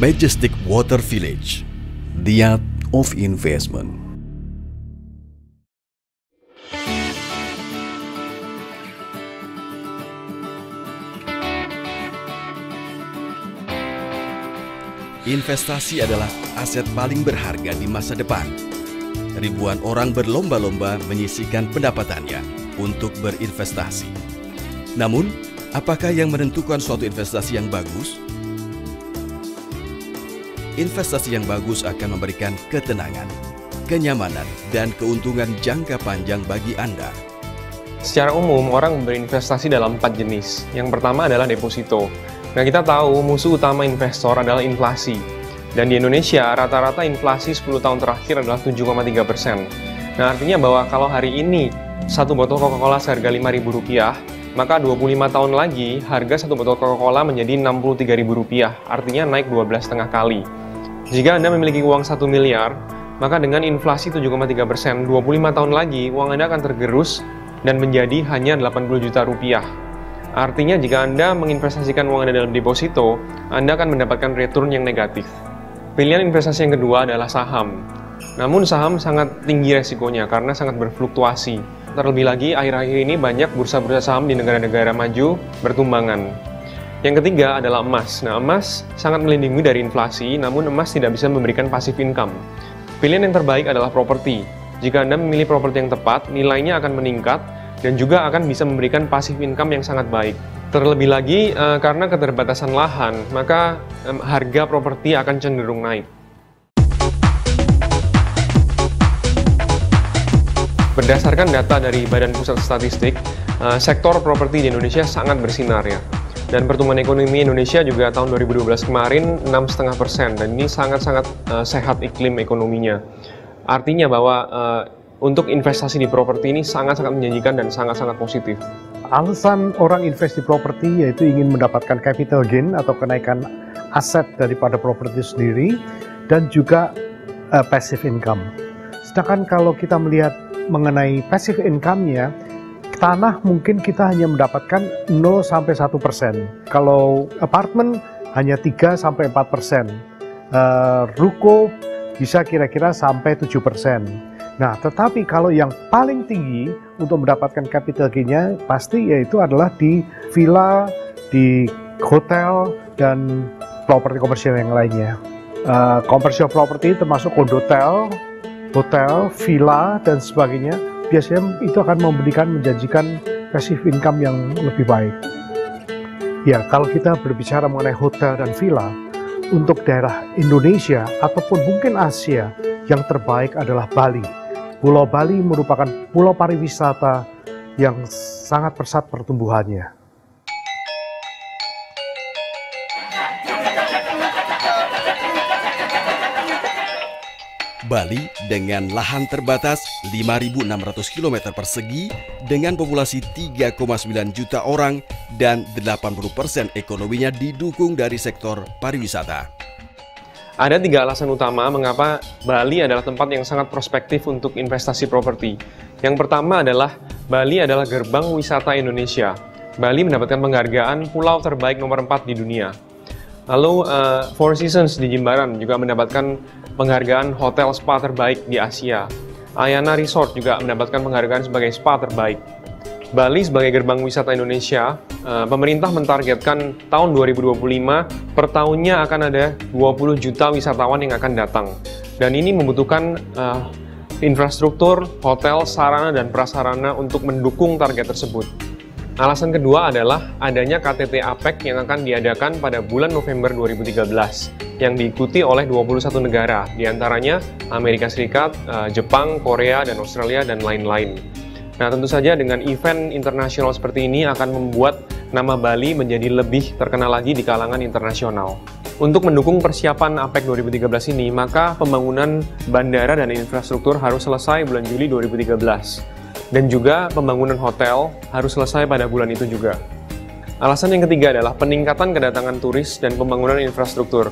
Majestic Water Village, the art of investment. Investasi adalah aset paling berharga di masa depan. Ribuan orang berlomba-lomba menyisihkan pendapatannya untuk berinvestasi. Namun, apakah yang menentukan suatu investasi yang bagus? Investasi yang bagus akan memberikan ketenangan, kenyamanan, dan keuntungan jangka panjang bagi Anda. Secara umum, orang berinvestasi dalam 4 jenis. Yang pertama adalah deposito. Nah, kita tahu musuh utama investor adalah inflasi. Dan di Indonesia, rata-rata inflasi 10 tahun terakhir adalah 7,3%. Nah, artinya bahwa kalau hari ini satu botol Coca-Cola seharga Rp5.000, maka 25 tahun lagi harga satu botol Coca-Cola menjadi Rp63.000, artinya naik 12,5 kali. Jika Anda memiliki uang 1 miliar, maka dengan inflasi 7,3%, 25 tahun lagi uang Anda akan tergerus dan menjadi hanya 80 juta rupiah. Artinya jika Anda menginvestasikan uang Anda dalam deposito, Anda akan mendapatkan return yang negatif. Pilihan investasi yang kedua adalah saham. Namun saham sangat tinggi resikonya karena sangat berfluktuasi. Terlebih lagi, akhir-akhir ini banyak bursa-bursa saham di negara-negara maju bertumbangan. Yang ketiga adalah emas. Nah, emas sangat melindungi dari inflasi, namun emas tidak bisa memberikan passive income. Pilihan yang terbaik adalah properti. Jika Anda memilih properti yang tepat, nilainya akan meningkat dan juga akan bisa memberikan passive income yang sangat baik. Terlebih lagi, karena keterbatasan lahan, maka harga properti akan cenderung naik. Berdasarkan data dari Badan Pusat Statistik, sektor properti di Indonesia sangat bersinar ya. Dan pertumbuhan ekonomi Indonesia juga tahun 2012 kemarin 6,5%, dan ini sangat-sangat sehat iklim ekonominya. Artinya bahwa untuk investasi di properti ini sangat-sangat menjanjikan dan sangat-sangat positif. Alasan orang invest di properti yaitu ingin mendapatkan capital gain atau kenaikan aset daripada properti sendiri, dan juga passive income. Sedangkan kalau kita melihat mengenai passive income-nya, tanah mungkin kita hanya mendapatkan 0-1%. Kalau apartemen hanya 3-4%. Ruko bisa kira-kira sampai 7%. Nah, tetapi kalau yang paling tinggi untuk mendapatkan capital gain-nya pasti yaitu adalah di villa, di hotel, dan properti komersial yang lainnya. Commercial property termasuk kondotel, hotel, villa, dan sebagainya, biasanya itu akan menjanjikan passive income yang lebih baik. Ya, kalau kita berbicara mengenai hotel dan villa, untuk daerah Indonesia ataupun mungkin Asia, yang terbaik adalah Bali. Pulau Bali merupakan pulau pariwisata yang sangat pesat pertumbuhannya. Bali dengan lahan terbatas 5.600 km persegi dengan populasi 3,9 juta orang dan 80% ekonominya didukung dari sektor pariwisata. Ada 3 alasan utama mengapa Bali adalah tempat yang sangat prospektif untuk investasi properti. Yang pertama adalah Bali adalah gerbang wisata Indonesia. Bali mendapatkan penghargaan pulau terbaik nomor 4 di dunia. Lalu Four Seasons di Jimbaran juga mendapatkan penghargaan hotel spa terbaik di Asia. Ayana Resort juga mendapatkan penghargaan sebagai spa terbaik. Bali sebagai gerbang wisata Indonesia, pemerintah mentargetkan tahun 2025 per tahunnya akan ada 20 juta wisatawan yang akan datang. Dan ini membutuhkan infrastruktur, hotel, sarana, dan prasarana untuk mendukung target tersebut. Alasan kedua adalah adanya KTT APEC yang akan diadakan pada bulan November 2013 yang diikuti oleh 21 negara, diantaranya Amerika Serikat, Jepang, Korea, dan Australia, dan lain-lain. Nah, tentu saja dengan event internasional seperti ini akan membuat nama Bali menjadi lebih terkenal lagi di kalangan internasional. Untuk mendukung persiapan APEC 2013 ini, maka pembangunan bandara dan infrastruktur harus selesai bulan Juli 2013. Dan juga pembangunan hotel harus selesai pada bulan itu juga. Alasan yang ketiga adalah peningkatan kedatangan turis dan pembangunan infrastruktur.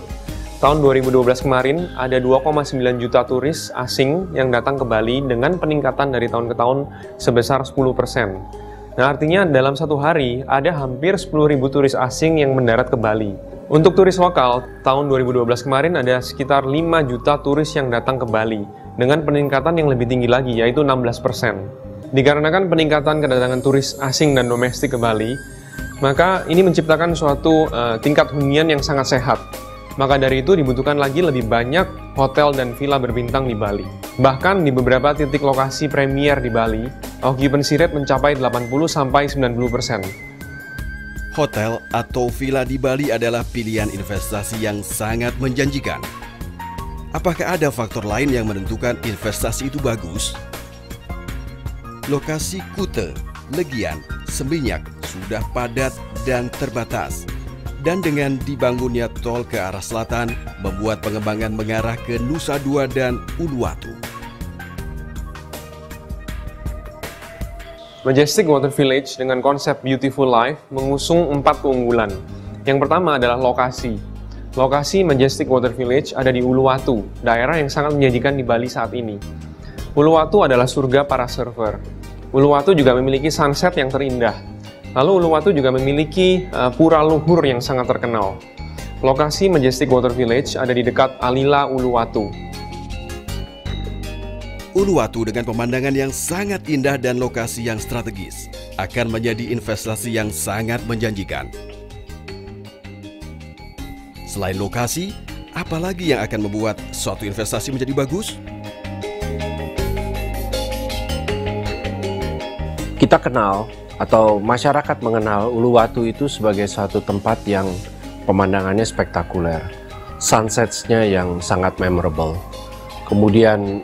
Tahun 2012 kemarin ada 2,9 juta turis asing yang datang ke Bali dengan peningkatan dari tahun ke tahun sebesar 10%. Nah, artinya dalam satu hari ada hampir 10.000 turis asing yang mendarat ke Bali. Untuk turis lokal, tahun 2012 kemarin ada sekitar 5 juta turis yang datang ke Bali dengan peningkatan yang lebih tinggi lagi, yaitu 16%. Dikarenakan peningkatan kedatangan turis asing dan domestik ke Bali, maka ini menciptakan suatu tingkat hunian yang sangat sehat. Maka dari itu dibutuhkan lagi lebih banyak hotel dan villa berbintang di Bali. Bahkan di beberapa titik lokasi premier di Bali, occupancy rate mencapai 80-90%. Hotel atau villa di Bali adalah pilihan investasi yang sangat menjanjikan. Apakah ada faktor lain yang menentukan investasi itu bagus? Lokasi Kuta, Legian, Seminyak sudah padat dan terbatas. Dan dengan dibangunnya tol ke arah selatan, membuat pengembangan mengarah ke Nusa Dua dan Uluwatu. Majestic Water Village dengan konsep Beautiful Life mengusung 4 keunggulan. Yang pertama adalah lokasi. Lokasi Majestic Water Village ada di Uluwatu, daerah yang sangat menjanjikan di Bali saat ini. Uluwatu adalah surga para surfer. Uluwatu juga memiliki sunset yang terindah. Lalu Uluwatu juga memiliki pura luhur yang sangat terkenal. Lokasi Majestic Water Village ada di dekat Alila Uluwatu. Uluwatu dengan pemandangan yang sangat indah dan lokasi yang strategis akan menjadi investasi yang sangat menjanjikan. Selain lokasi, apalagi yang akan membuat suatu investasi menjadi bagus? Kita kenal atau masyarakat mengenal Uluwatu itu sebagai suatu tempat yang pemandangannya spektakuler, sunsets-nya yang sangat memorable. Kemudian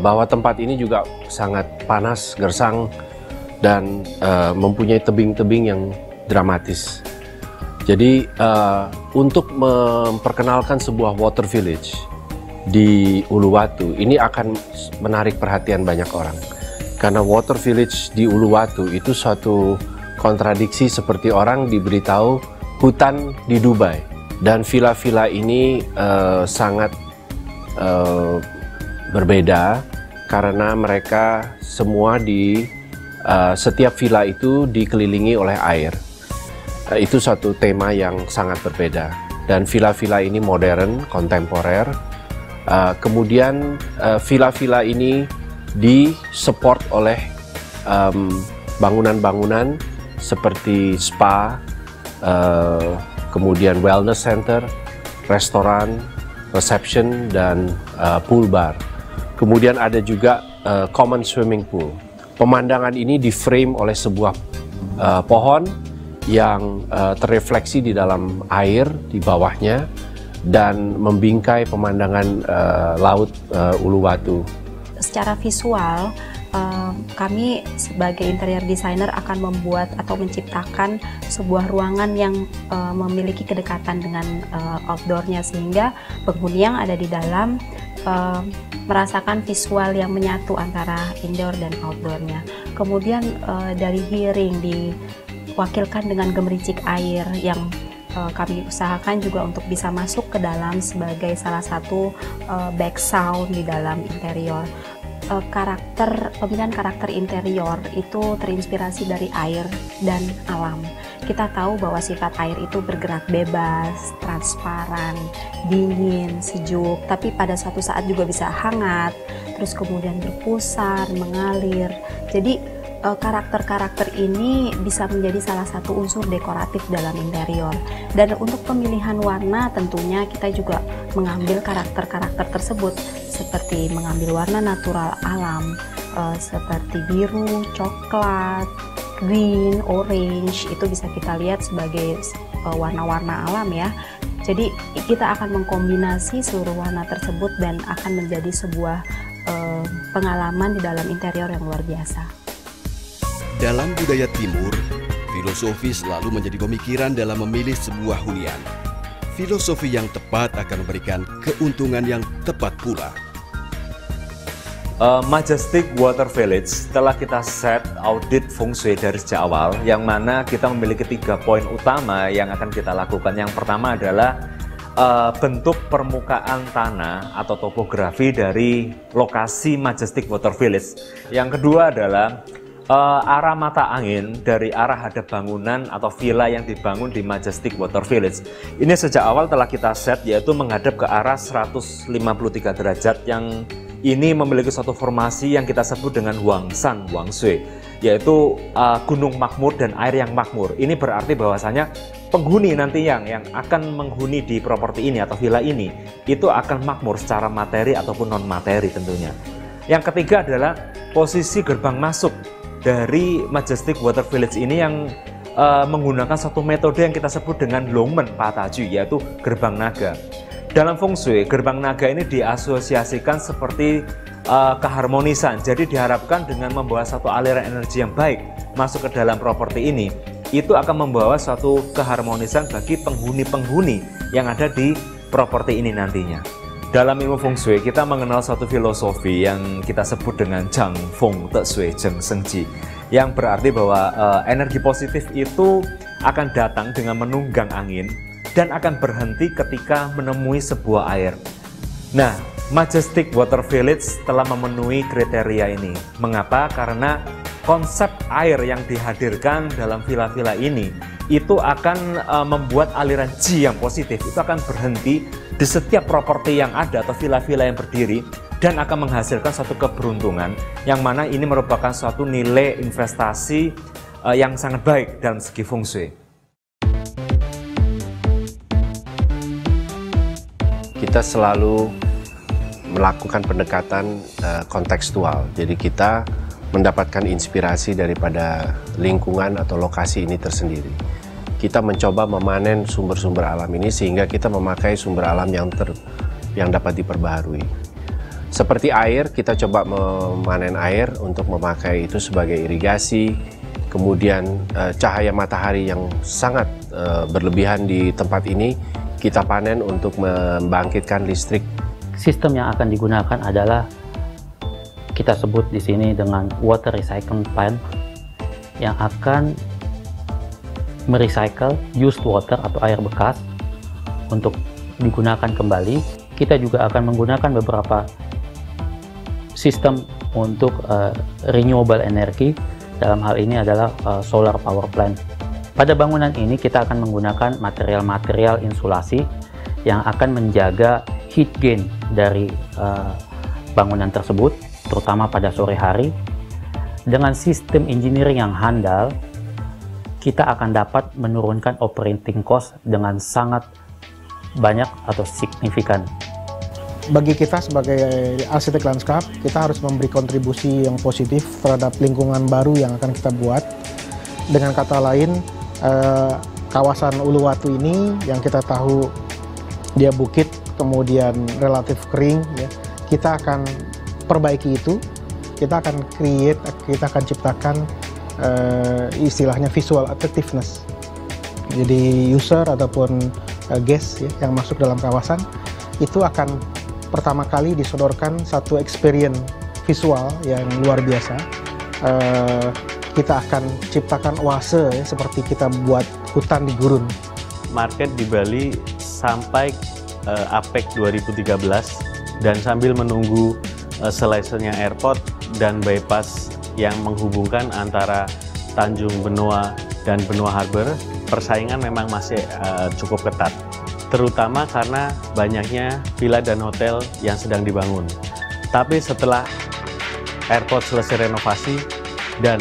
bahwa tempat ini juga sangat panas, gersang, dan mempunyai tebing-tebing yang dramatis. Jadi untuk memperkenalkan sebuah water village di Uluwatu, ini akan menarik perhatian banyak orang. Karena water village di Uluwatu itu suatu kontradiksi seperti orang diberitahu hutan di Dubai. Dan villa-villa ini sangat berbeda karena mereka semua setiap villa itu dikelilingi oleh air. Itu suatu tema yang sangat berbeda. Dan villa-villa ini modern, kontemporer. Kemudian villa-villa ini disupport oleh bangunan-bangunan seperti spa, kemudian wellness center, restoran, reception, dan pool bar. Kemudian ada juga common swimming pool. Pemandangan ini di-frame oleh sebuah pohon yang terrefleksi di dalam air di bawahnya dan membingkai pemandangan laut Uluwatu. Secara visual, kami sebagai interior designer akan membuat atau menciptakan sebuah ruangan yang memiliki kedekatan dengan outdoornya, sehingga penghuni yang ada di dalam merasakan visual yang menyatu antara indoor dan outdoornya. Kemudian dari hearing diwakilkan dengan gemericik air yang kami usahakan juga untuk bisa masuk ke dalam sebagai salah satu back sound di dalam interior. Pemilihan karakter interior itu terinspirasi dari air dan alam. Kita tahu bahwa sifat air itu bergerak bebas, transparan, dingin, sejuk, tapi pada suatu saat juga bisa hangat, terus kemudian berpusar, mengalir. Jadi karakter-karakter ini bisa menjadi salah satu unsur dekoratif dalam interior. Dan untuk pemilihan warna tentunya kita juga mengambil karakter-karakter tersebut, seperti mengambil warna natural alam seperti biru, coklat, green, orange. Itu bisa kita lihat sebagai warna-warna alam ya. Jadi kita akan mengkombinasi seluruh warna tersebut dan akan menjadi sebuah pengalaman di dalam interior yang luar biasa. Dalam budaya Timur, filosofi selalu menjadi pemikiran dalam memilih sebuah hunian. filosofi yang tepat akan memberikan keuntungan yang tepat pula. Majestic Water Village telah kita set audit feng shui dari sejak awal, yang mana kita memiliki 3 poin utama yang akan kita lakukan. Yang pertama adalah bentuk permukaan tanah atau topografi dari lokasi Majestic Water Village. Yang kedua adalah arah mata angin dari arah hadap bangunan atau villa yang dibangun di Majestic Water Village. Ini sejak awal telah kita set, yaitu menghadap ke arah 153 derajat, yang ini memiliki suatu formasi yang kita sebut dengan Huangshan Wang Shui, yaitu gunung makmur dan air yang makmur. Ini berarti bahwasanya penghuni nanti yang akan menghuni di properti ini atau villa ini itu akan makmur secara materi ataupun non materi tentunya. Yang ketiga adalah posisi gerbang masuk dari Majestic Water Village ini yang menggunakan satu metode yang kita sebut dengan Longmen Pataju, yaitu gerbang naga. Dalam feng shui, gerbang naga ini diasosiasikan seperti keharmonisan. Jadi diharapkan dengan membawa satu aliran energi yang baik masuk ke dalam properti ini, itu akan membawa suatu keharmonisan bagi penghuni-penghuni yang ada di properti ini nantinya. Dalam ilmu feng shui, kita mengenal suatu filosofi yang kita sebut dengan Zhang Feng Te Shui Zheng Sheng Ji, yang berarti bahwa energi positif itu akan datang dengan menunggang angin dan akan berhenti ketika menemui sebuah air. Nah, Majestic Water Village telah memenuhi kriteria ini. Mengapa? Karena konsep air yang dihadirkan dalam villa-villa ini itu akan membuat aliran Ji yang positif itu akan berhenti di setiap properti yang ada atau villa-villa yang berdiri, dan akan menghasilkan suatu keberuntungan yang mana ini merupakan suatu nilai investasi yang sangat baik dalam segi feng shui. Kita selalu melakukan pendekatan kontekstual. Jadi kita mendapatkan inspirasi daripada lingkungan atau lokasi ini tersendiri. Kita mencoba memanen sumber-sumber alam ini sehingga kita memakai sumber alam yang dapat diperbaharui. Seperti air, kita coba memanen air untuk memakai itu sebagai irigasi. Kemudian cahaya matahari yang sangat berlebihan di tempat ini kita panen untuk membangkitkan listrik. Sistem yang akan digunakan adalah kita sebut di sini dengan water recycling plant, yang akan merecycle used water atau air bekas untuk digunakan kembali. Kita juga akan menggunakan beberapa sistem untuk renewable energy. Dalam hal ini adalah solar power plant. Pada bangunan ini kita akan menggunakan material-material insulasi yang akan menjaga heat gain dari bangunan tersebut, terutama pada sore hari. Dengan sistem engineering yang handal, kita akan dapat menurunkan operating cost dengan sangat banyak atau signifikan. Bagi kita sebagai arsitek lanskap, kita harus memberi kontribusi yang positif terhadap lingkungan baru yang akan kita buat. Dengan kata lain, kawasan Uluwatu ini yang kita tahu dia bukit, kemudian relatif kering, ya, kita akan perbaiki itu, kita akan create, kita akan ciptakan istilahnya visual attractiveness. Jadi user ataupun guest ya, yang masuk dalam kawasan itu akan pertama kali disodorkan satu experience visual yang luar biasa. Kita akan ciptakan oase ya, seperti kita buat hutan di gurun. Market di Bali sampai APEC 2013, dan sambil menunggu selesainya airport dan bypass yang menghubungkan antara Tanjung Benoa dan Benoa Harbor, persaingan memang masih cukup ketat, terutama karena banyaknya villa dan hotel yang sedang dibangun. Tapi setelah airport selesai renovasi dan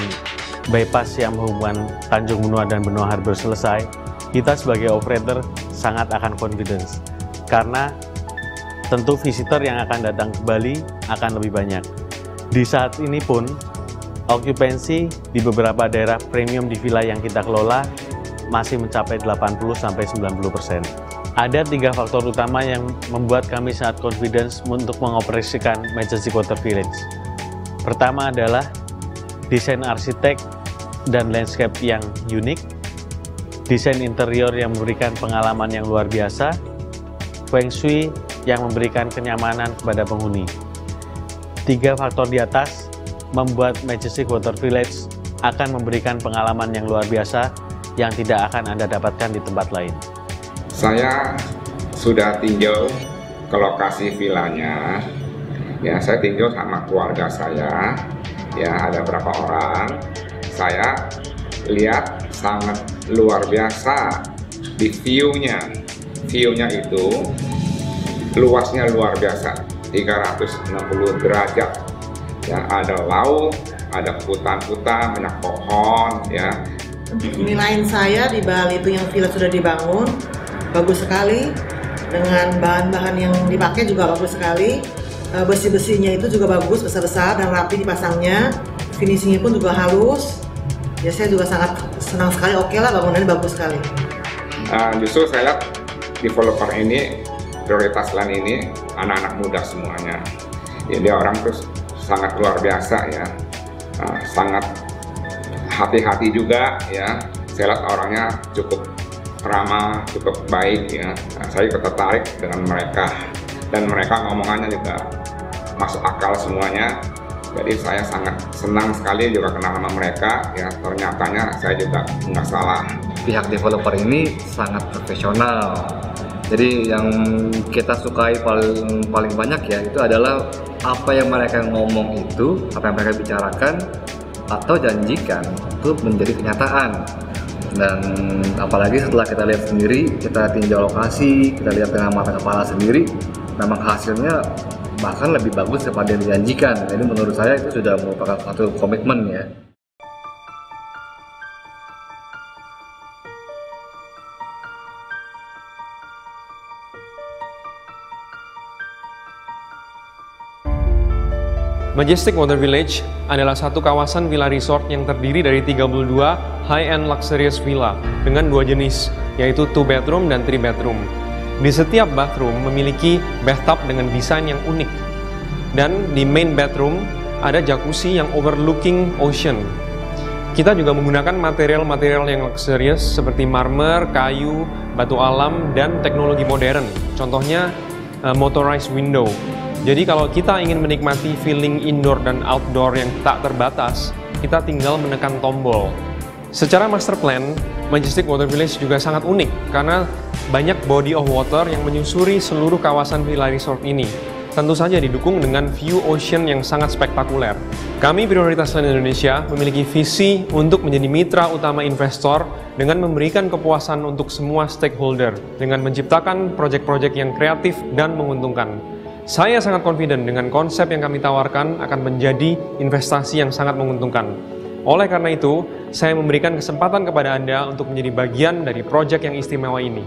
bypass yang menghubungkan Tanjung Benoa dan Benoa Harbor selesai, kita sebagai operator sangat akan confidence, karena tentu visitor yang akan datang ke Bali akan lebih banyak. Di saat ini pun, okupansi di beberapa daerah premium di villa yang kita kelola masih mencapai 80–90%. Ada 3 faktor utama yang membuat kami sangat confidence untuk mengoperasikan Majestic Water Village. Pertama adalah desain arsitek dan landscape yang unik. desain interior yang memberikan pengalaman yang luar biasa, Feng Shui yang memberikan kenyamanan kepada penghuni. 3 faktor di atas membuat Majestic Water Village akan memberikan pengalaman yang luar biasa yang tidak akan Anda dapatkan di tempat lain. Saya sudah tinjau ke lokasi villanya. Ya, saya tinjau sama keluarga saya. Ya, ada berapa orang. Saya lihat sangat luar biasa di view-nya. View-nya itu luasnya luar biasa, 360 derajat. Ya, ada laut, ada hutan-hutan, banyak pohon. Ya. Penilaian saya di Bali itu yang villa sudah dibangun bagus sekali, dengan bahan-bahan yang dipakai juga bagus sekali. Besi-besinya itu juga bagus, besar-besar dan rapi dipasangnya. Finishingnya pun juga halus. Ya, saya juga sangat senang sekali. Oke lah, bangunannya bagus sekali. Justru saya lihat developer ini, prioritas land ini anak-anak muda semuanya. Jadi orang terus sangat luar biasa ya, sangat hati-hati juga ya. Saya lihat orangnya cukup ramah, cukup baik ya. Saya juga tertarik dengan mereka, dan mereka ngomongannya juga masuk akal semuanya. Jadi saya sangat senang sekali juga kenal sama mereka ya. Ternyatanya saya juga nggak salah. Pihak developer ini sangat profesional. Jadi yang kita sukai paling banyak ya itu adalah apa yang mereka ngomong itu, apa yang mereka bicarakan atau janjikan itu menjadi kenyataan. Dan apalagi setelah kita lihat sendiri, kita tinjau lokasi, kita lihat dengan mata kepala sendiri, memang hasilnya bahkan lebih bagus daripada yang dijanjikan. Jadi menurut saya itu sudah merupakan satu komitmen ya. Majestic Water Village adalah satu kawasan villa resort yang terdiri dari 32 high-end luxurious villa dengan 2 jenis, yaitu 2 bedroom dan 3 bedroom. Di setiap bathroom memiliki bathtub dengan desain yang unik. Dan di main bedroom ada jacuzzi yang overlooking ocean. Kita juga menggunakan material-material yang luxurious seperti marmer, kayu, batu alam, dan teknologi modern. Contohnya motorized window. Jadi kalau kita ingin menikmati feeling indoor dan outdoor yang tak terbatas, kita tinggal menekan tombol. Secara master plan, Majestic Water Village juga sangat unik karena banyak body of water yang menyusuri seluruh kawasan villa resort ini. Tentu saja didukung dengan view ocean yang sangat spektakuler. Kami Prioritas Land Indonesia memiliki visi untuk menjadi mitra utama investor dengan memberikan kepuasan untuk semua stakeholder dengan menciptakan proyek-proyek yang kreatif dan menguntungkan. Saya sangat confident dengan konsep yang kami tawarkan akan menjadi investasi yang sangat menguntungkan. Oleh karena itu, saya memberikan kesempatan kepada Anda untuk menjadi bagian dari proyek yang istimewa ini.